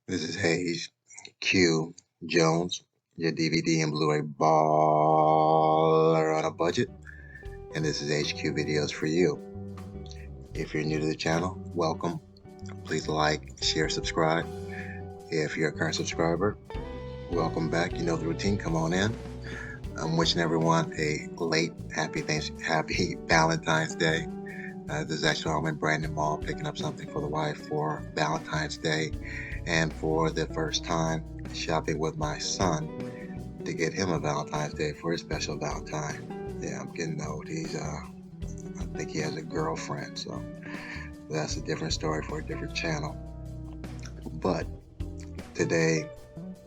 This is hazeqjonez, your DVD and Blu-ray baller on a budget, and this is HQ Videos for you. If you're new to the channel, welcome. Please like, share, subscribe. If you're a current subscriber, welcome back. You know the routine. Come on in. I'm wishing everyone a late happy Valentine's Day. This is actually I'm in Brandon Mall picking up something for the wife for Valentine's Day, and for the first time shopping with my son to get him a Valentine's Day for his special Valentine. Yeah, I'm getting old. I think he has a girlfriend, so that's a different story for a different channel. But today,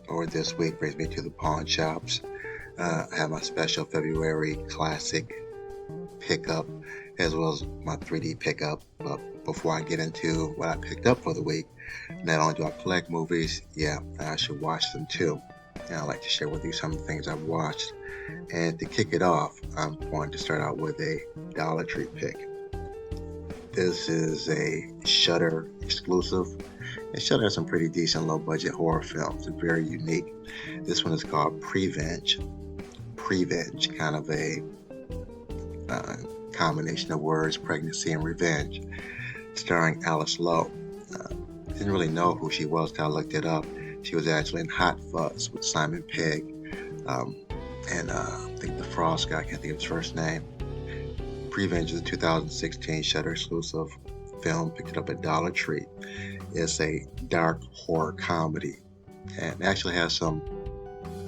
or this week, brings me to the pawn shops. I have my special February classic pickup as well as my 3D pickup. But before I get into what I picked up for the week, not only do I collect movies, I should watch them too. And I'd like to share with you some of the things I've watched. And to kick it off, I'm going to start out with a Dollar Tree pick. This is a Shudder exclusive. And Shudder has some pretty decent low-budget horror films. It's very unique. This one is called Prevenge. Prevenge, kind of a combination of words, pregnancy and revenge, starring Alice Lowe. Didn't really know who she was till I looked it up. She was actually in Hot Fuzz with Simon Pegg, and I think the Frost guy, I can't think of his first name. Prevenge is a 2016 Shudder exclusive film. Picked it up at Dollar Tree. It's a dark horror comedy, and actually has some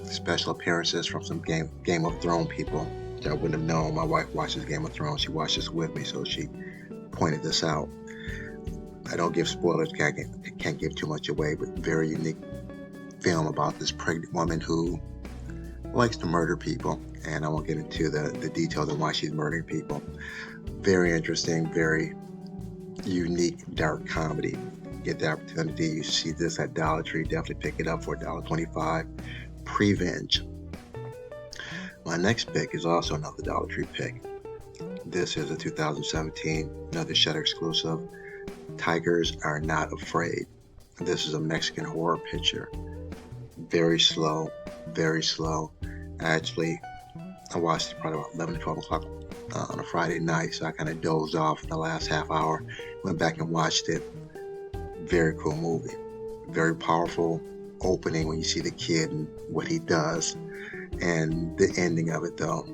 special appearances from some Game of Thrones people, which I wouldn't have known. My wife watches Game of Thrones. She watches with me, so she pointed this out. I don't give spoilers, can't give too much away, but very unique film about this pregnant woman who likes to murder people, and I won't get into the details on why she's murdering people. Very interesting, very unique, dark comedy. Get the opportunity, you see this at Dollar Tree, definitely pick it up for $1.25. Prevenge. My next pick is also another Dollar Tree pick. This is a 2017, another Shudder exclusive, Tigers Are Not Afraid. This is a Mexican horror picture. Very slow, very slow. Actually, I watched it probably about 11 to 12 o'clock on a Friday night, so I kind of dozed off in the last half hour, went back and watched it. Very cool movie. Very powerful opening when you see the kid and what he does. And the ending of it, though,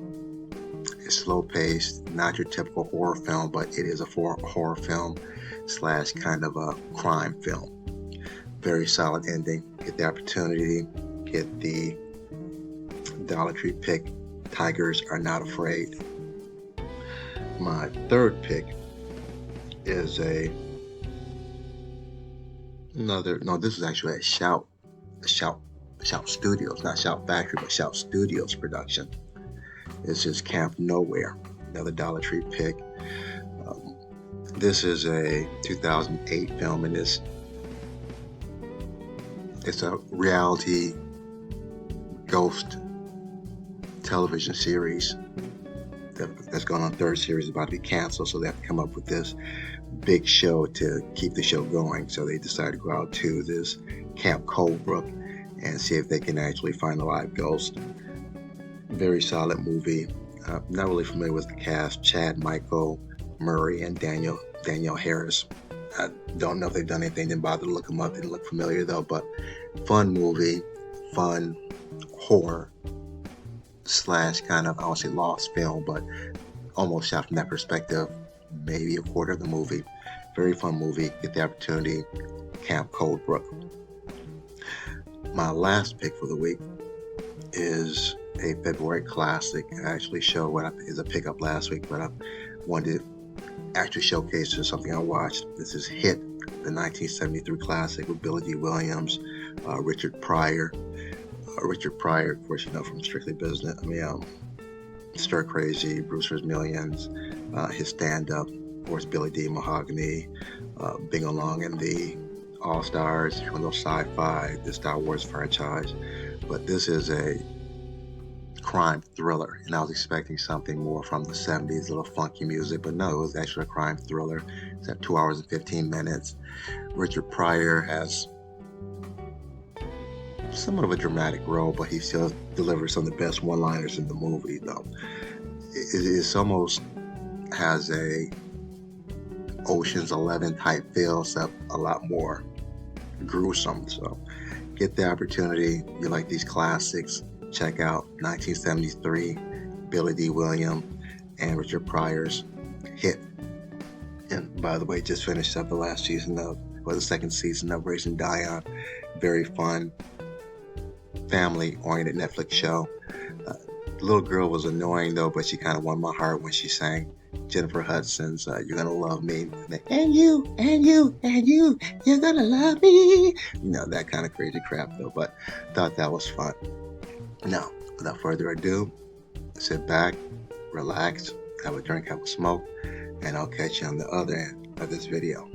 is slow-paced, not your typical horror film, but it is a horror film slash kind of a crime film. Very solid ending. Get the opportunity, get the Dollar Tree pick. Tigers Are Not Afraid. My third pick is this is actually a Shout Studios, not Shout Factory, but Shout Studios production. This is Camp Nowhere, another Dollar Tree pick. This is a 2008 film, and it's a reality ghost television series that's going on. Third series is about to be canceled, so they have to come up with this big show to keep the show going. So they decided to go out to this Camp Coldbrook and see if they can actually find a live ghost. Very solid movie. Not really familiar with the cast. Chad Michael Murray and Danielle Harris. I don't know if they've done anything. Didn't bother to look them up. Didn't look familiar though. But fun movie, fun horror slash kind of, I won't say lost film, but almost shot from that perspective. Maybe a quarter of the movie. Very fun movie. Get the opportunity. Camp Coldbrook. My last pick for the week is a February classic. I actually showed what is a pickup last week, but I wanted to actually showcase something I watched. This is Hit, the 1973 classic with Billy D. Williams, Richard Pryor. Richard Pryor, of course, you know from Strictly Business. Stir Crazy, Brewster's Millions, his stand-up, of course, Billy D. Mahogany, Bing Along and the All-Stars, one of those sci-fi, the Star Wars franchise. But this is a crime thriller, and I was expecting something more from the 70's, a little funky music, but no, it was actually a crime thriller. It's at 2 hours and 15 minutes. Richard Pryor has somewhat of a dramatic role, but he still delivers some of the best one-liners in the movie, though. It's almost has a Ocean's 11 type feel, except a lot more gruesome. So get the opportunity. You like these classics, check out 1973, Billy D. Williams and Richard Pryor's hit. And by the way, just finished up the last season of, or the second season of Raising Dion. Very fun, family-oriented Netflix show. The little girl was annoying though, but she kind of won my heart when she sang Jennifer Hudson's "You're Gonna Love Me," and you, and you, and you, you're gonna love me. That kind of crazy crap though, but thought that was fun. Now, without further ado, sit back, relax, have a drink, have a smoke, and I'll catch you on the other end of this video.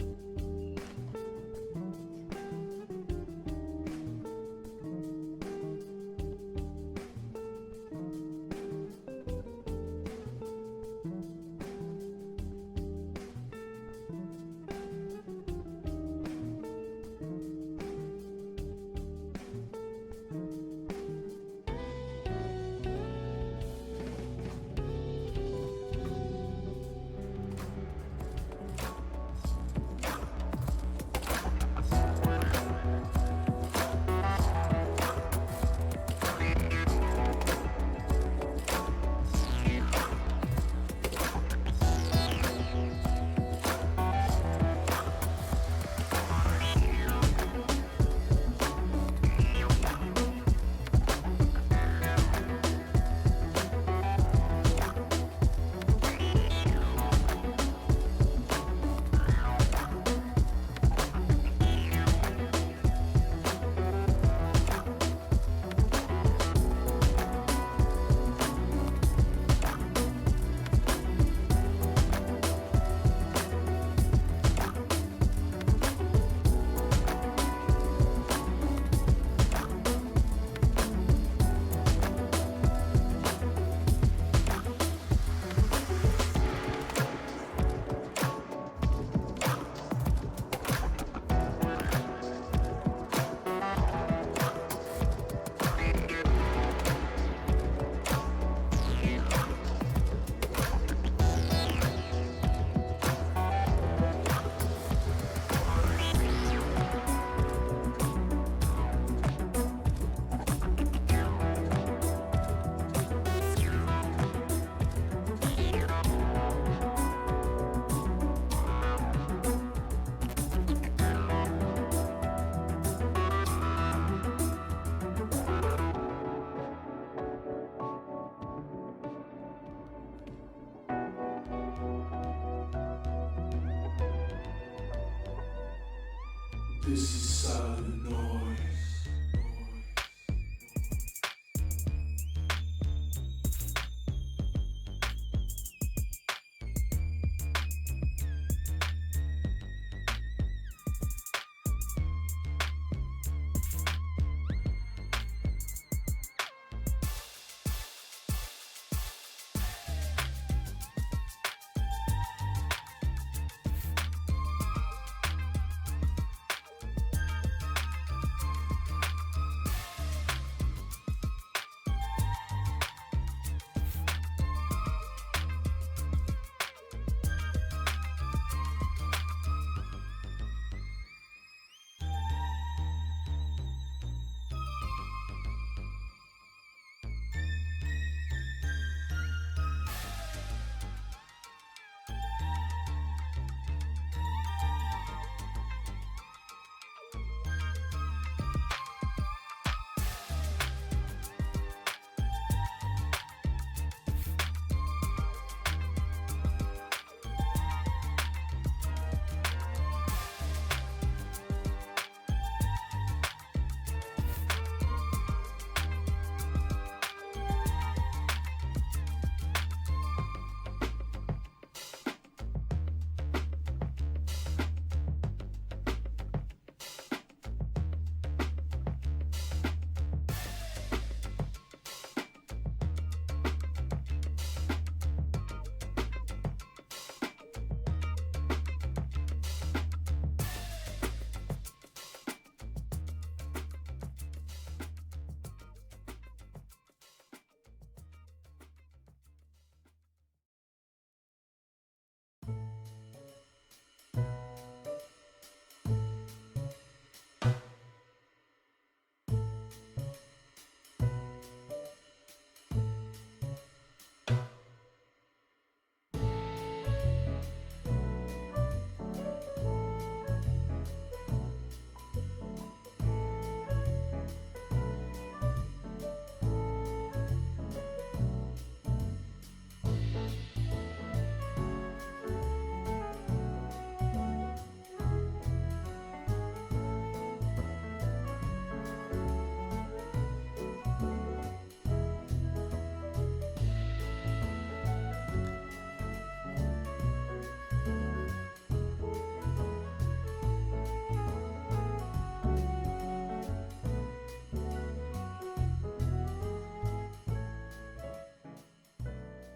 This is silent noise.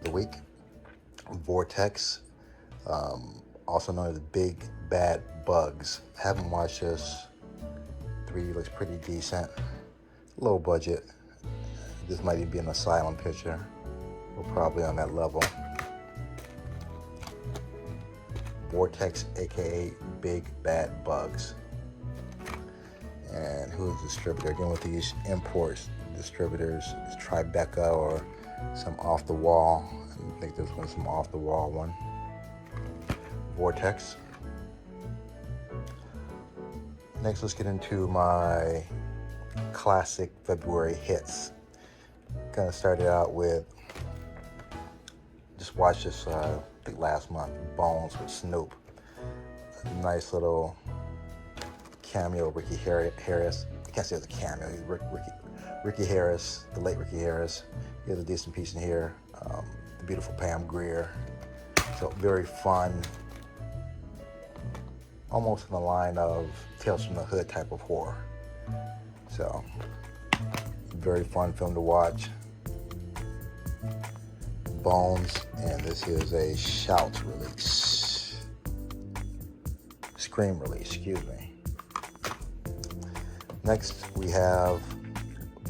the week. Vortex, also known as Big Bad Bugs. Haven't watched this. 3D looks pretty decent. Low budget. This might even be an asylum picture. We're probably on that level. Vortex, aka Big Bad Bugs. And who's the distributor? Again, with these imports, distributors, it's Tribeca or some off the wall. I think this one's some off the wall one. Vortex. Next, let's get into my classic February hits. Gonna start it out with, just watched this, I think last month, Bones with Snoop. A nice little cameo, Ricky Harris. I can't say it's a cameo. He's Ricky Harris, the late Ricky Harris. He has a decent piece in here. The beautiful Pam Grier. So very fun. Almost in the line of Tales from the Hood type of horror. So very fun film to watch. Bones, and this is a shout release. Scream release, excuse me. Next, we have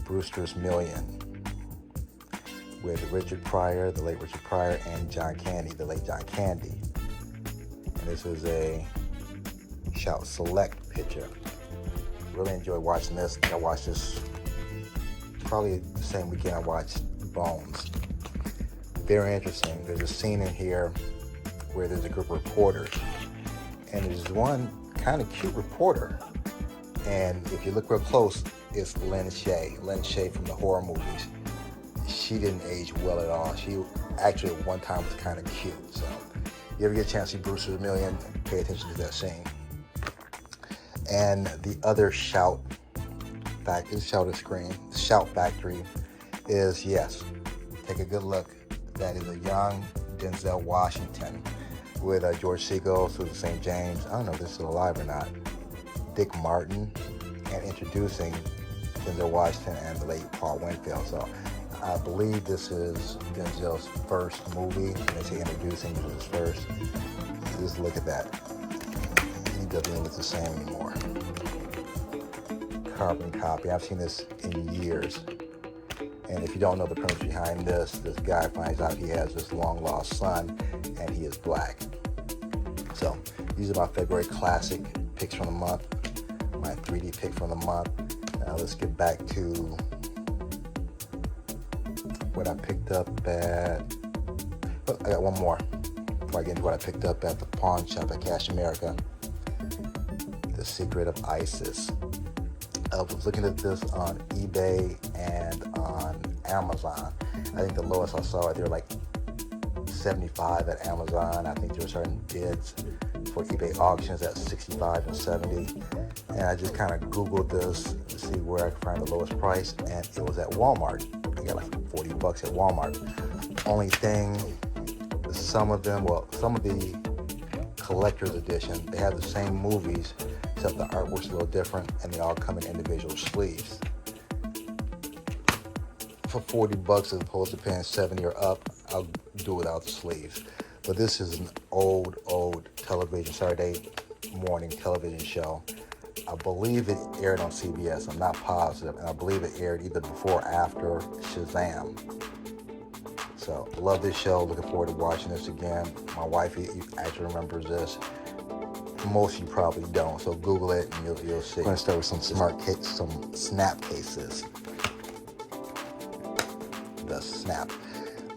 Brewster's Million with Richard Pryor, the late Richard Pryor, and John Candy, the late John Candy. And this is a Shout Select picture. Really enjoyed watching this. I watched this probably the same weekend I watched Bones. Very interesting. There's a scene in here where there's a group of reporters, and there's one kind of cute reporter. And if you look real close, it's Lynn Shay from the horror movies. She didn't age well at all. She actually at one time was kind of cute. So you ever get a chance to see Brewster's Million, pay attention to that scene. And the other Shout Factory is, yes, take a good look. That is a young Denzel Washington with George Segal, Susan St. James. I don't know if this is still alive or not. Dick Martin, and introducing Denzel Washington and the late Paul Winfield. So I believe this is Denzel's first movie. And they say introducing is his first. Just look at that. He doesn't look the same anymore. Carbon copy. I've seen this in years. And if you don't know the premise behind this guy finds out he has this long lost son and he is black. So these are my February classic picks from the month, my 3D pick from the month. Now let's get back to what I picked up at, I got one more before I get into what I picked up at the pawn shop at Cash America. The Secret of Isis. I was looking at this on eBay and on Amazon. I think the lowest I saw it, they were like 75 at Amazon. I think there were certain bids for eBay auctions at 65 and 70. And I just kind of Googled this to see where I could find the lowest price, and it was at Walmart. I got like $40 at Walmart. Only thing, some of the collector's edition, they have the same movies, except the artwork's a little different, and they all come in individual sleeves. For $40 as opposed to paying 70 or up, I'll do without the sleeves. But this is an old television, Saturday morning television show. I believe it aired on CBS, I'm not positive, and I believe it aired either before or after Shazam. So, love this show, looking forward to watching this again. My wife actually remembers this. Most of you probably don't, so Google it and you'll see. I'm going to start with some snap cases. The Snap.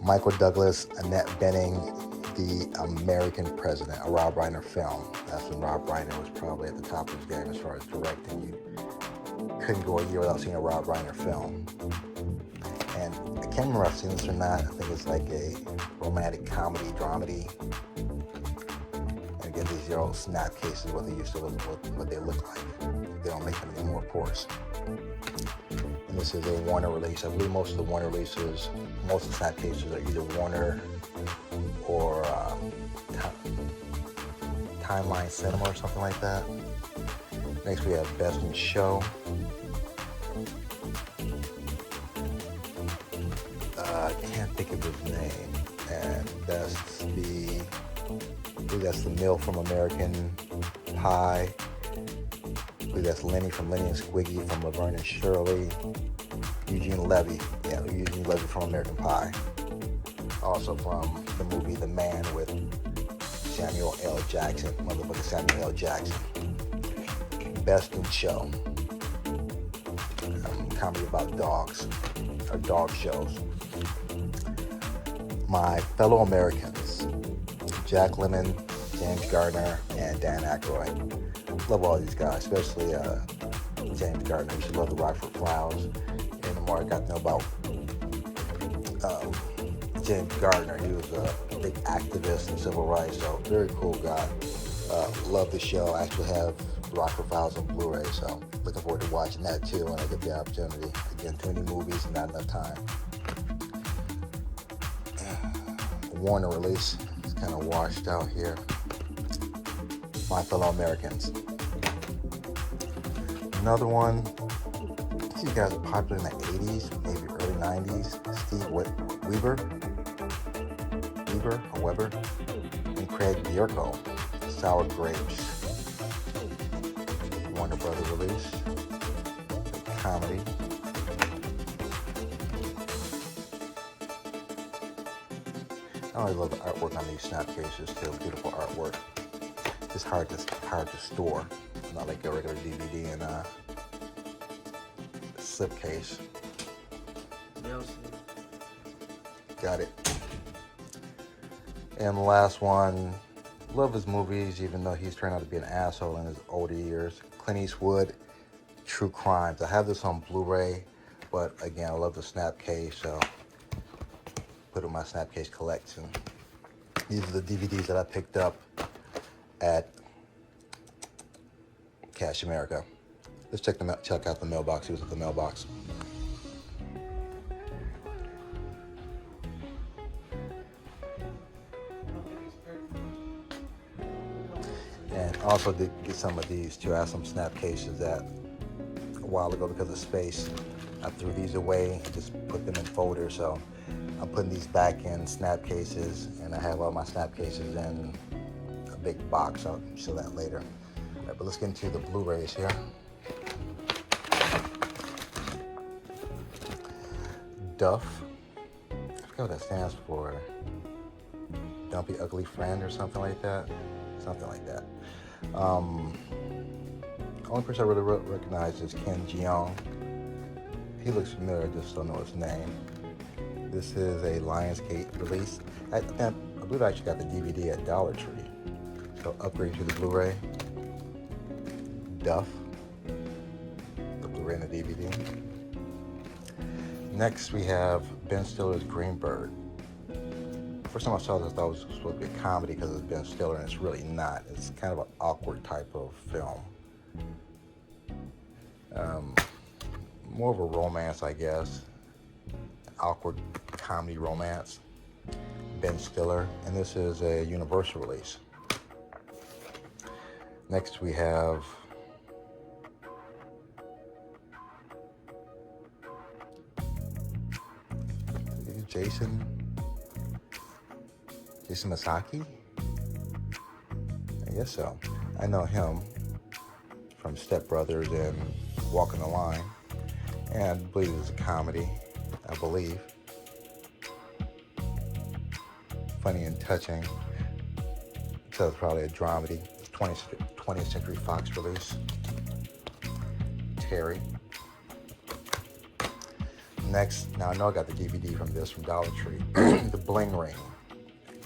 Michael Douglas, Annette Bening, The American President, a Rob Reiner film. That's when Rob Reiner was probably at the top of his game as far as directing. You couldn't go a year without seeing a Rob Reiner film. And I can't remember if I've seen this or not. I think it's like a romantic comedy, dramedy. And again, these are old snap cases, what they used to look, what they look like. They don't make them anymore, of course. And this is a Warner release. I believe most of the Warner releases, most of the snap cases are either Warner or Timeline Cinema or something like that. Next we have Best in Show. I can't think of his name. and that's the Mill from American Pie. I believe that's Lenny from Lenny and Squiggy, from Laverne and Shirley. Eugene Levy from American Pie. Also from the movie The Man with Samuel L. Jackson, motherfucker Samuel L. Jackson. Best in Show. Comedy about dogs, or dog shows. My Fellow Americans. Jack Lemmon, James Gardner, and Dan Aykroyd. Love all these guys, especially James Gardner. I used to love the Rockford Files. And the more I got to know about James Gardner, he was a big activist in civil rights, so very cool guy. Love the show. I actually have Rockford Files on Blu-ray, so looking forward to watching that too when I get the opportunity. Again, too many movies and not enough time. Warner release. It's kind of washed out here. My Fellow Americans. Another one. These guys are popular in the 80s, maybe early 90s. Steve Weber, and Craig Bierko. Sour Grapes. Warner Brother release. Comedy. I always love the artwork on these snap cases too. Beautiful artwork. It's hard to store. Not like a regular DVD in a slipcase. Got it. And the last one, love his movies, even though he's turned out to be an asshole in his older years. Clint Eastwood, True Crimes. I have this on Blu-ray, but again, I love the snapcase, so put it in my snapcase collection. These are the DVDs that I picked up at Cash America. Let's check out the mailbox. He was at the mailbox. And also did get some of these too. I have some snap cases that a while ago, because of space, I threw these away and just put them in folders. So I'm putting these back in snap cases, and I have all my snap cases in a big box. I'll show that later. All right, but let's get into the Blu-rays here. Duff. I forget what that stands for. Dumpy Ugly Friend or something like that. Something like that. Only person I really recognize is Ken Jeong. He looks familiar, I just don't know his name. This is a Lionsgate release. I believe I actually got the DVD at Dollar Tree. So upgrade to the Blu-ray. Duff. The Blu-ray and the DVD. Next we have Ben Stiller's Greenberg. First time I saw this, I thought it was supposed to be a comedy because it's Ben Stiller, and it's really not. It's kind of an awkward type of film. More of a romance, I guess. An awkward comedy romance. Ben Stiller, and this is a Universal release. Next we have Jason Misaki? I guess so. I know him from Step Brothers and Walking the Line. And I believe it's a comedy, I believe. Funny and touching. So it's probably a dramedy. 20th Century Fox release. Terry. Next, now I know I got the DVD from Dollar Tree. The Bling Ring.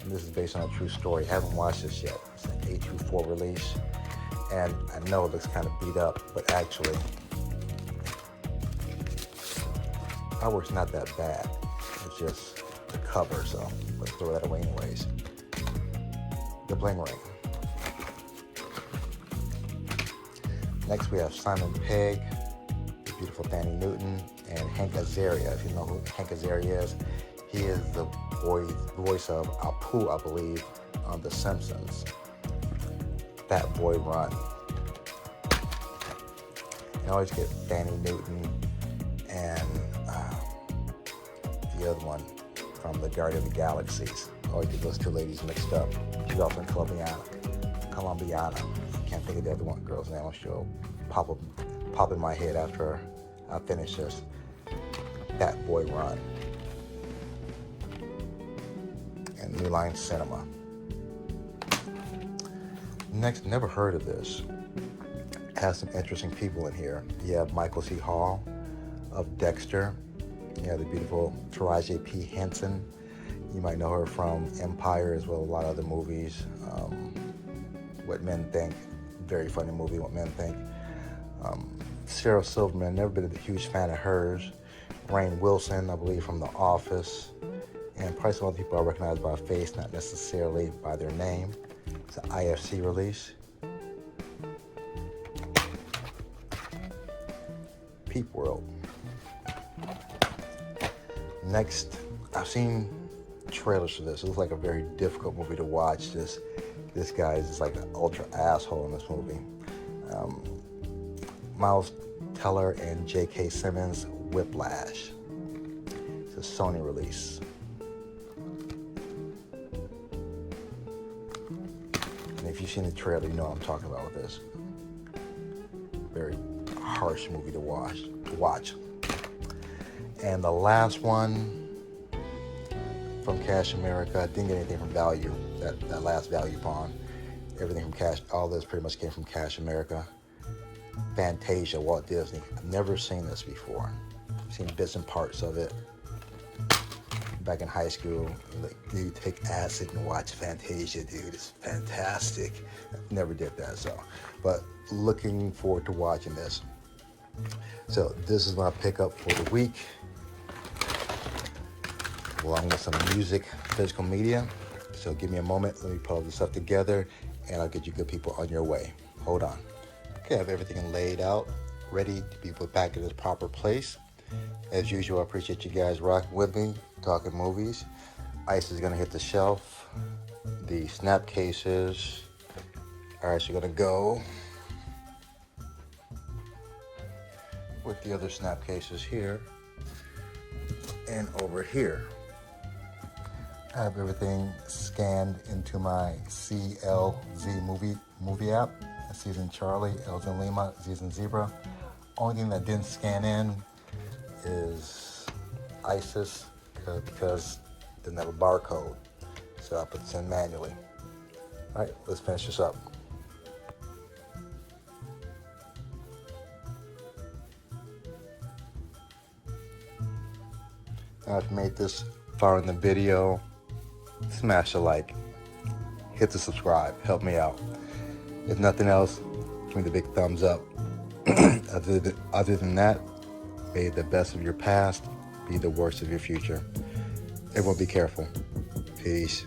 And this is based on a true story. I haven't watched this yet. It's an A24 release. And I know it looks kind of beat up, but actually, artwork's not that bad. It's just the cover, so let's throw that away anyways. The Bling Ring. Next we have Simon Pegg, the beautiful Danny Newton, and Hank Azaria. If you know who Hank Azaria is, he is the voice of Apu, I believe, on The Simpsons. Fat Boy Run. You always get Danny Newton and the other one, from the Guardian of the Galaxies. Always get those two ladies mixed up. She's also in Colombiana. Can't think of the other one girl's name. She'll pop in my head after I finish this. That Boy Run. And New Line Cinema. Next, never heard of this. Has some interesting people in here. You have Michael C. Hall of Dexter. You have the beautiful Taraji P. Henson. You might know her from Empire as well as a lot of other movies. What Men Think. Very funny movie, What Men Think. Sarah Silverman, never been a huge fan of hers. Rainn Wilson, I believe, from The Office. And probably some other people I recognize by face, not necessarily by their name. It's an IFC release. Peep World. Next, I've seen trailers for this. It looks like a very difficult movie to watch. This guy is just like an ultra asshole in this movie. Miles Teller and J.K. Simmons, Whiplash. It's a Sony release. And if you've seen the trailer, you know what I'm talking about with this. Very harsh movie to watch. And the last one from Cash America, didn't get anything from Value, that last Value pawn. Everything from Cash, all this pretty much came from Cash America. Fantasia, Walt Disney. I've never seen this before. I've seen bits and parts of it. Back in high school, like, you take acid and watch Fantasia, dude. It's fantastic. Never did that, so. But looking forward to watching this. So this is my pickup for the week, along with some music, physical media. So give me a moment, let me pull this stuff together, and I'll get you good people on your way. Hold on. Okay, I have everything laid out, ready to be put back in its proper place. As usual, I appreciate you guys rocking with me, talking movies. Ice is gonna hit the shelf. The snap cases are actually gonna go with the other snap cases here and over here. I have everything scanned into my CLZ movie app. C's in Charlie, L's in Lima, Z's in Zebra. Only thing that didn't scan in is ISIS because it didn't have a barcode. So I put this in manually. All right, let's finish this up. Now, if you made this far in the video, smash a like, hit the subscribe, help me out. If nothing else, give me the big thumbs up. Other than that, may the best of your past be the worst of your future. Everyone be careful. Peace.